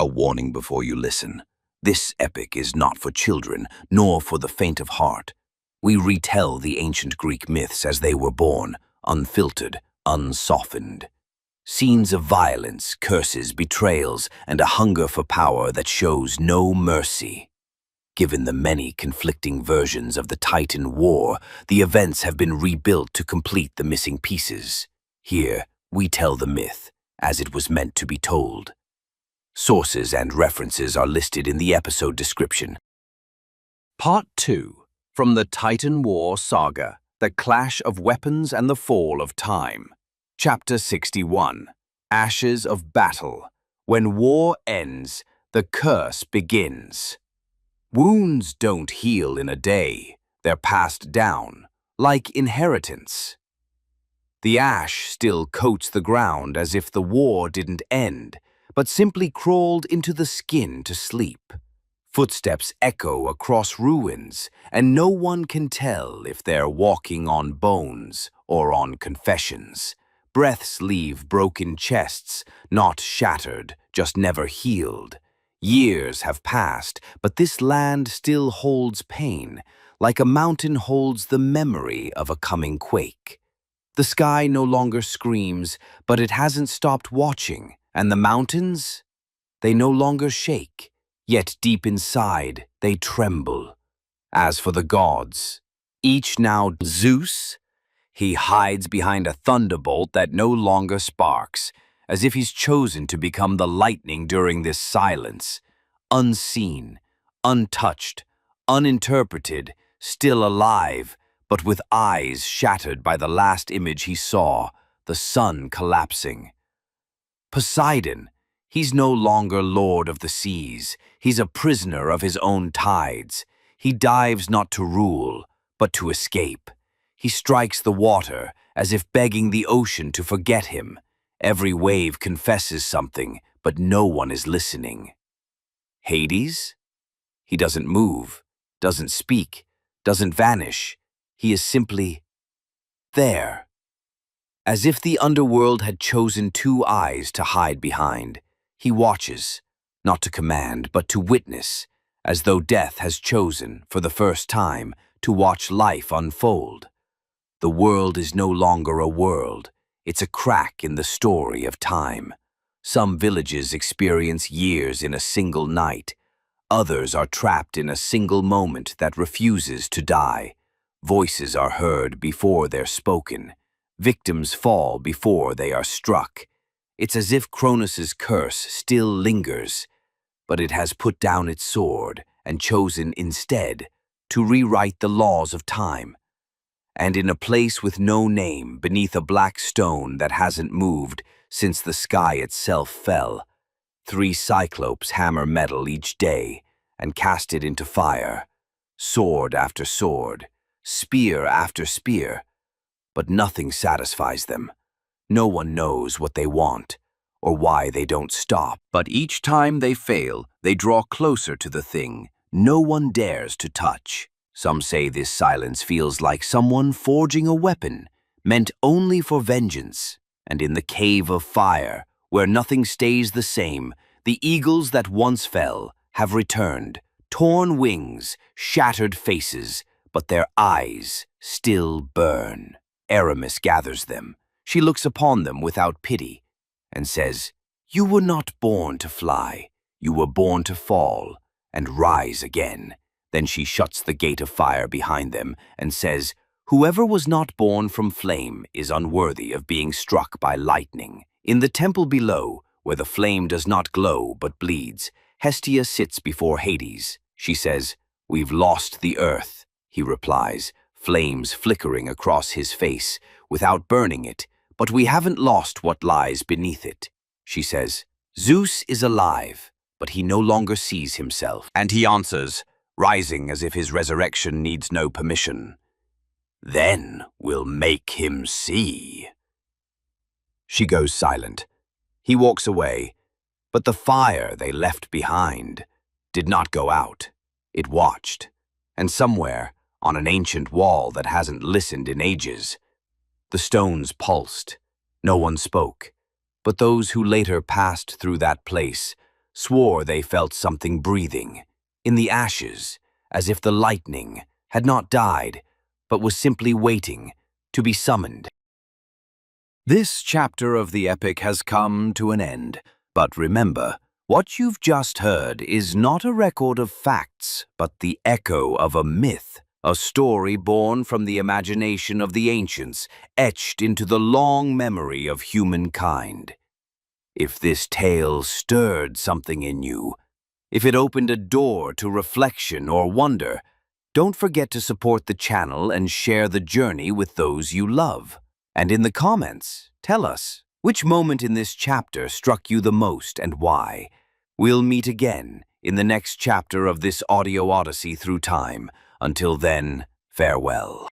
warning before you listen. This epic is not for children, nor for the faint of heart. We retell the ancient Greek myths as they were born, unfiltered, unsoftened. Scenes of violence, curses, betrayals, and a hunger for power that shows no mercy. Given the many conflicting versions of the Titan War, the events have been rebuilt to complete the missing pieces. Here, we tell the myth as it was meant to be told. Sources and references are listed in the episode description. Part 2. From the Titan War Saga, The Clash of Weapons and the Fall of Time. Chapter 61. Ashes of Battle. When war ends, the curse begins. Wounds don't heal in a day. They're passed down, like inheritance. The ash still coats the ground as if the war didn't end, but simply crawled into the skin to sleep. Footsteps echo across ruins, and no one can tell if they're walking on bones or on confessions. Breaths leave broken chests, not shattered, just never healed. Years have passed, but this land still holds pain, like a mountain holds the memory of a coming quake. The sky no longer screams, but it hasn't stopped watching, and the mountains? They no longer shake, yet deep inside they tremble. As for the gods, each now Zeus, he hides behind a thunderbolt that no longer sparks, as if he's chosen to become the lightning during this silence. Unseen, untouched, uninterpreted, still alive, but with eyes shattered by the last image he saw, the sun collapsing. Poseidon, he's no longer lord of the seas. He's a prisoner of his own tides. He dives not to rule, but to escape. He strikes the water as if begging the ocean to forget him. Every wave confesses something, but no one is listening. Hades? He doesn't move, doesn't speak, doesn't vanish. He is simply there. As if the underworld had chosen two eyes to hide behind. He watches, not to command, but to witness, as though death has chosen, for the first time, to watch life unfold. The world is no longer a world. It's a crack in the story of time. Some villages experience years in a single night. Others are trapped in a single moment that refuses to die. Voices are heard before they're spoken. Victims fall before they are struck. It's as if Cronus's curse still lingers, but it has put down its sword and chosen instead to rewrite the laws of time. And in a place with no name, beneath a black stone that hasn't moved since the sky itself fell, 3 Cyclopes hammer metal each day and cast it into fire, sword after sword, spear after spear, but nothing satisfies them. No one knows what they want or why they don't stop. But each time they fail, they draw closer to the thing no one dares to touch. Some say this silence feels like someone forging a weapon meant only for vengeance. And in the cave of fire, where nothing stays the same, the eagles that once fell have returned, torn wings, shattered faces, but their eyes still burn. Aramis gathers them. She looks upon them without pity and says, "You were not born to fly. You were born to fall and rise again." Then she shuts the gate of fire behind them and says, "Whoever was not born from flame is unworthy of being struck by lightning." In the temple below, where the flame does not glow but bleeds, Hestia sits before Hades. She says, "We've lost the earth," he replies, flames flickering across his face without burning it, "but we haven't lost what lies beneath it." She says, "Zeus is alive, but he no longer sees himself." And he answers, rising as if his resurrection needs no permission, "Then we'll make him see." She goes silent. He walks away, but the fire they left behind did not go out. It watched, and somewhere, on an ancient wall that hasn't listened in ages, the stones pulsed. No one spoke, but those who later passed through that place swore they felt something breathing, in the ashes, as if the lightning had not died, but was simply waiting to be summoned. This chapter of the epic has come to an end, but remember, what you've just heard is not a record of facts, but the echo of a myth, a story born from the imagination of the ancients, etched into the long memory of humankind. If this tale stirred something in you, if it opened a door to reflection or wonder, don't forget to support the channel and share the journey with those you love. And in the comments, tell us which moment in this chapter struck you the most and why. We'll meet again in the next chapter of this audio odyssey through time. Until then, farewell.